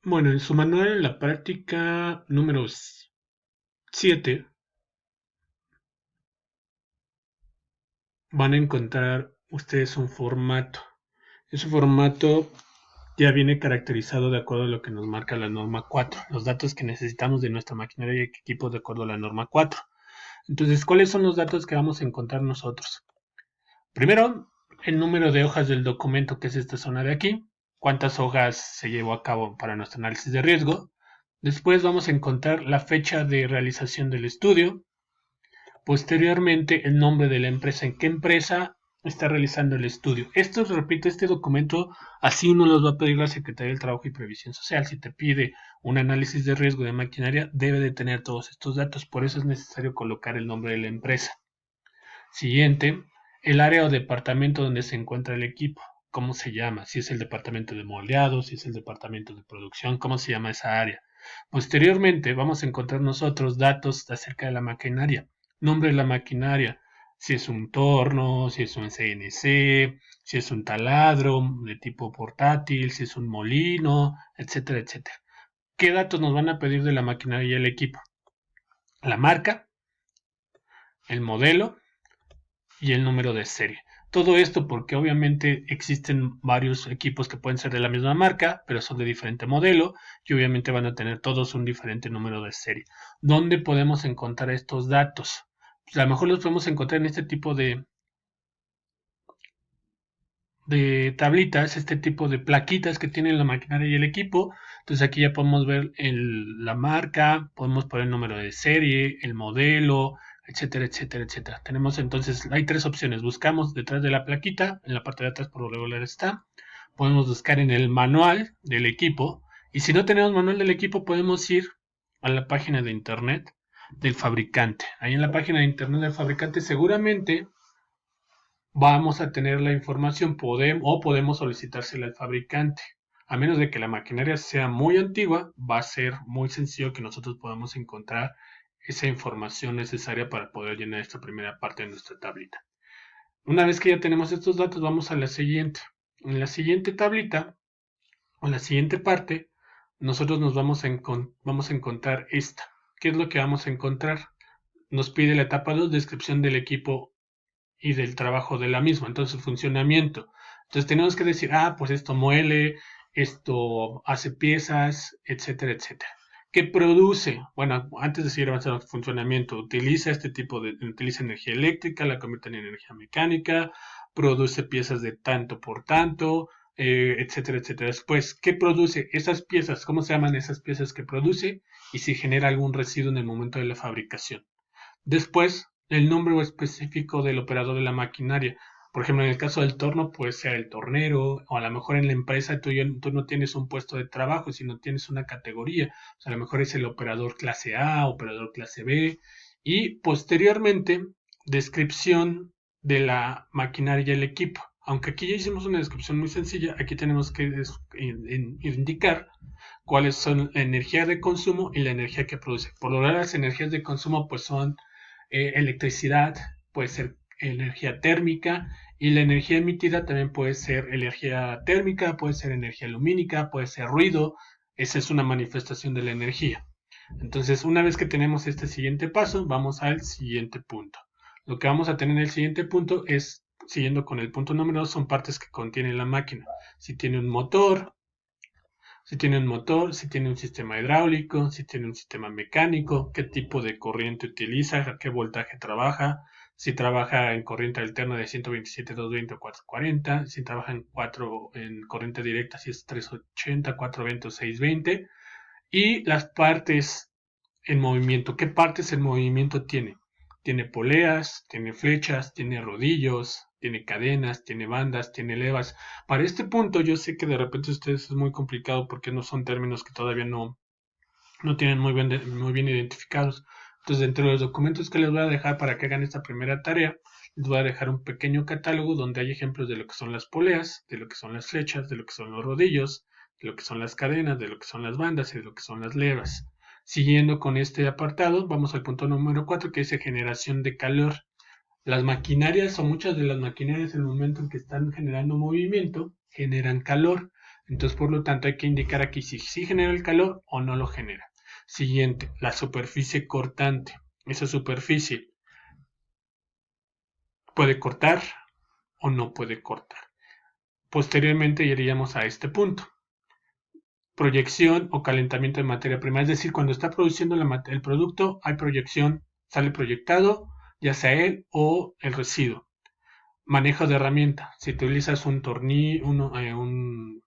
Bueno, en su manual, en la práctica número 7, van a encontrar ustedes un formato. Ese formato ya viene caracterizado de acuerdo a lo que nos marca la norma 4, los datos que necesitamos de nuestra maquinaria y equipos de acuerdo a la norma 4. Entonces, ¿cuáles son los datos que vamos a encontrar nosotros? Primero, el número de hojas del documento, que es esta zona de aquí, cuántas hojas se llevó a cabo para nuestro análisis de riesgo. Después vamos a encontrar la fecha de realización del estudio. Posteriormente, el nombre de la empresa, en qué empresa está realizando el estudio. Esto, repito, este documento así no los va a pedir la Secretaría del Trabajo y Previsión Social. Si te pide un análisis de riesgo de maquinaria, debe de tener todos estos datos. Por eso es necesario colocar el nombre de la empresa. Siguiente, el área o departamento donde se encuentra el equipo. ¿Cómo se llama? Si es el departamento de moldeado, si es el departamento de producción, ¿cómo se llama esa área? Posteriormente vamos a encontrar nosotros datos acerca de la maquinaria. Nombre de la maquinaria, si es un torno, si es un CNC, si es un taladro de tipo portátil, si es un molino, etcétera, etcétera. ¿Qué datos nos van a pedir de la maquinaria y el equipo? La marca, el modelo y el número de serie. Todo esto porque obviamente existen varios equipos que pueden ser de la misma marca, pero son de diferente modelo y obviamente van a tener todos un diferente número de serie. ¿Dónde podemos encontrar estos datos? Pues a lo mejor los podemos encontrar en este tipo de tablitas, este tipo de plaquitas que tiene la maquinaria y el equipo. Entonces aquí ya podemos ver la marca, podemos poner el número de serie, el modelo, etcétera, etcétera, etcétera. Tenemos entonces, hay tres opciones. Buscamos detrás de la plaquita, en la parte de atrás por lo regular está. Podemos buscar en el manual del equipo. Y si no tenemos manual del equipo, podemos ir a la página de internet del fabricante. Ahí en la página de internet del fabricante seguramente vamos a tener la información o podemos solicitársela al fabricante. A menos de que la maquinaria sea muy antigua, va a ser muy sencillo que nosotros podamos encontrar esa información necesaria para poder llenar esta primera parte de nuestra tablita. Una vez que ya tenemos estos datos, vamos a la siguiente. En la siguiente tablita, o en la siguiente parte, nosotros nos vamos a encontrar esta. ¿Qué es lo que vamos a encontrar? Nos pide la etapa 2, descripción del equipo y del trabajo de la misma, entonces funcionamiento. Entonces tenemos que decir, pues esto muele, esto hace piezas, etcétera, etcétera. ¿Qué produce? Bueno, antes de seguir avanzando el funcionamiento, utiliza energía eléctrica, la convierte en energía mecánica, produce piezas de tanto por tanto, etcétera, etcétera. Después, ¿qué produce esas piezas? ¿Cómo se llaman esas piezas que produce? Y si genera algún residuo en el momento de la fabricación. Después, el nombre específico del operador de la maquinaria. Por ejemplo, en el caso del torno, puede ser el tornero, o a lo mejor en la empresa tú no tienes un puesto de trabajo, sino tienes una categoría. O sea, a lo mejor es el operador clase A, operador clase B. Y posteriormente, descripción de la maquinaria y el equipo. Aunque aquí ya hicimos una descripción muy sencilla, aquí tenemos que indicar cuáles son la energía de consumo y la energía que produce. Por lo general, las energías de consumo pues son electricidad, puede ser energía térmica y la energía emitida también puede ser energía térmica, puede ser energía lumínica, puede ser ruido. Esa es una manifestación de la energía. Entonces, una vez que tenemos este siguiente paso, vamos al siguiente punto. Lo que vamos a tener en el siguiente punto es, siguiendo con el punto número 2, son partes que contiene la máquina. Si tiene un motor, si tiene un sistema hidráulico, si tiene un sistema mecánico, qué tipo de corriente utiliza, a qué voltaje trabaja, si trabaja en corriente alterna de 127, 220 o 440, si trabaja en corriente directa, si es 380, 420 o 620, y las partes en movimiento. ¿Qué partes en movimiento tiene? Tiene poleas, tiene flechas, tiene rodillos, tiene cadenas, tiene bandas, tiene levas. Para este punto yo sé que de repente ustedes es muy complicado porque no son términos que todavía no tienen muy bien identificados. Entonces, dentro de los documentos que les voy a dejar para que hagan esta primera tarea, les voy a dejar un pequeño catálogo donde hay ejemplos de lo que son las poleas, de lo que son las flechas, de lo que son los rodillos, de lo que son las cadenas, de lo que son las bandas y de lo que son las levas. Siguiendo con este apartado, vamos al punto número 4 que dice generación de calor. Las maquinarias o muchas de las maquinarias en el momento en que están generando movimiento generan calor. Entonces, por lo tanto, hay que indicar aquí si sí genera el calor o no lo genera. Siguiente, la superficie cortante. Esa superficie puede cortar o no puede cortar. Posteriormente iríamos a este punto. Proyección o calentamiento de materia prima. Es decir, cuando está produciendo el producto, hay proyección, sale proyectado, ya sea él o el residuo. Manejo de herramienta. Si utilizas un tornillo, un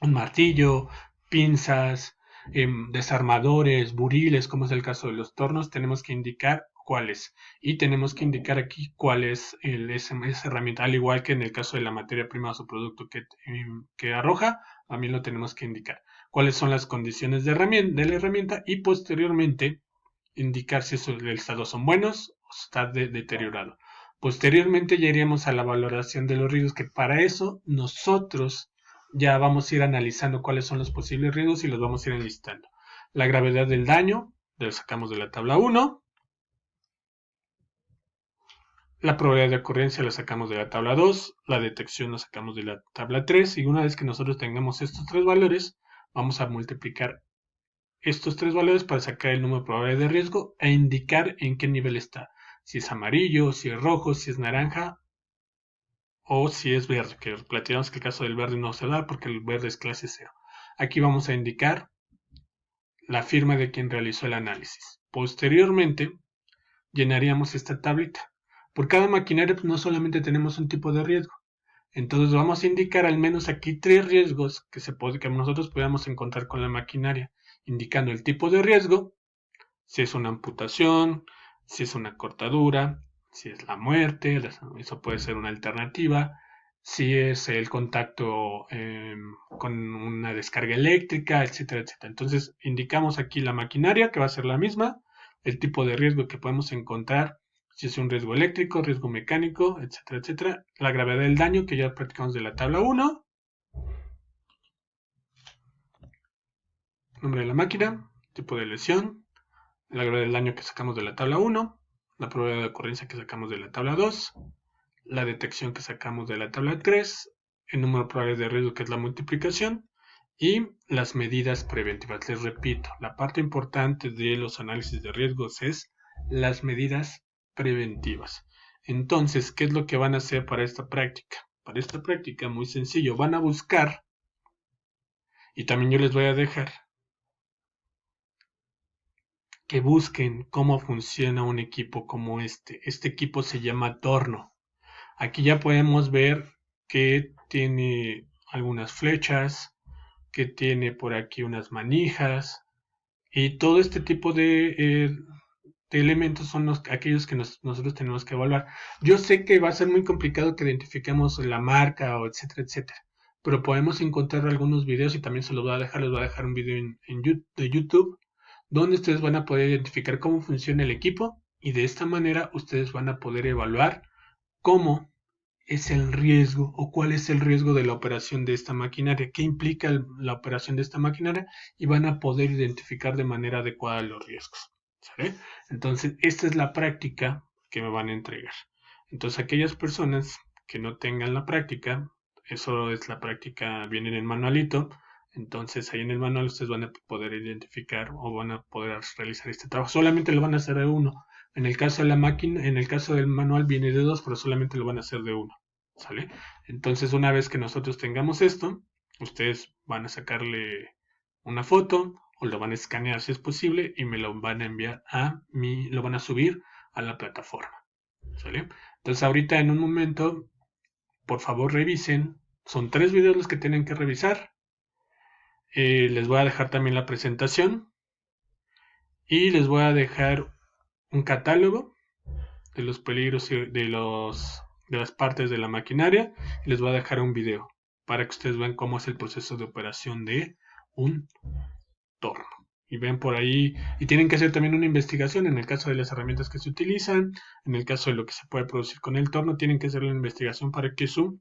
martillo, pinzas, desarmadores, buriles, como es el caso de los tornos, tenemos que indicar cuáles. Y tenemos que indicar aquí cuál es esa herramienta. Al igual que en el caso de la materia prima o su producto que arroja, también lo tenemos que indicar. Cuáles son las condiciones de la herramienta y posteriormente indicar si el estado son buenos o está deteriorado. Posteriormente ya iríamos a la valoración de los riesgos, que para eso nosotros ya vamos a ir analizando cuáles son los posibles riesgos y los vamos a ir enlistando. La gravedad del daño, lo sacamos de la tabla 1. La probabilidad de ocurrencia la sacamos de la tabla 2. La detección la sacamos de la tabla 3. Y una vez que nosotros tengamos estos tres valores, vamos a multiplicar estos tres valores para sacar el número probable de riesgo e indicar en qué nivel está. Si es amarillo, si es rojo, si es naranja o si es verde, que platicamos que el caso del verde no se da porque el verde es clase 0. Aquí vamos a indicar la firma de quien realizó el análisis. Posteriormente, llenaríamos esta tablita. Por cada maquinaria no solamente tenemos un tipo de riesgo. Entonces vamos a indicar al menos aquí tres riesgos que nosotros podamos encontrar con la maquinaria, indicando el tipo de riesgo, si es una amputación, si es una cortadura, si es la muerte, eso puede ser una alternativa, si es el contacto con una descarga eléctrica, etcétera, etcétera. Entonces indicamos aquí la maquinaria, que va a ser la misma, el tipo de riesgo que podemos encontrar, si es un riesgo eléctrico, riesgo mecánico, etcétera, etcétera, la gravedad del daño, que ya practicamos de la tabla 1, nombre de la máquina, tipo de lesión, la gravedad del daño que sacamos de la tabla 1, la probabilidad de ocurrencia que sacamos de la tabla 2, la detección que sacamos de la tabla 3, el número probable de riesgo que es la multiplicación y las medidas preventivas. Les repito, la parte importante de los análisis de riesgos es las medidas preventivas. Entonces, ¿qué es lo que van a hacer para esta práctica? Para esta práctica, muy sencillo, van a buscar, y también yo les voy a dejar que busquen cómo funciona un equipo como este. Este equipo se llama Torno. Aquí ya podemos ver que tiene algunas flechas, que tiene por aquí unas manijas y todo este tipo de elementos son aquellos que nosotros tenemos que evaluar. Yo sé que va a ser muy complicado que identifiquemos la marca o etcétera, etcétera, pero podemos encontrar algunos videos y también se los voy a dejar, les voy a dejar un video de YouTube donde ustedes van a poder identificar cómo funciona el equipo y de esta manera ustedes van a poder evaluar cómo es el riesgo o cuál es el riesgo de la operación de esta maquinaria, qué implica la operación de esta maquinaria y van a poder identificar de manera adecuada los riesgos. ¿Sale? Entonces, esta es la práctica que me van a entregar. Entonces, aquellas personas que no tengan la práctica, eso es la práctica, viene en el manualito. Entonces, ahí en el manual ustedes van a poder identificar o van a poder realizar este trabajo. Solamente lo van a hacer de uno. En el caso de la máquina, en el caso del manual viene de dos, pero solamente lo van a hacer de uno. ¿Sale? Entonces, una vez que nosotros tengamos esto, ustedes van a sacarle una foto o lo van a escanear si es posible y me lo van a enviar lo van a subir a la plataforma. ¿Sale? Entonces, ahorita en un momento, por favor revisen. Son 3 videos los que tienen que revisar. Les voy a dejar también la presentación y les voy a dejar un catálogo de los peligros y de las partes de la maquinaria y les voy a dejar un video para que ustedes vean cómo es el proceso de operación de un torno. Y ven por ahí, y tienen que hacer también una investigación en el caso de las herramientas que se utilizan, en el caso de lo que se puede producir con el torno, tienen que hacer una investigación para que su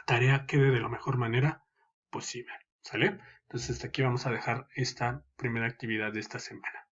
tarea quede de la mejor manera posible. ¿Sale? Entonces hasta aquí vamos a dejar esta primera actividad de esta semana.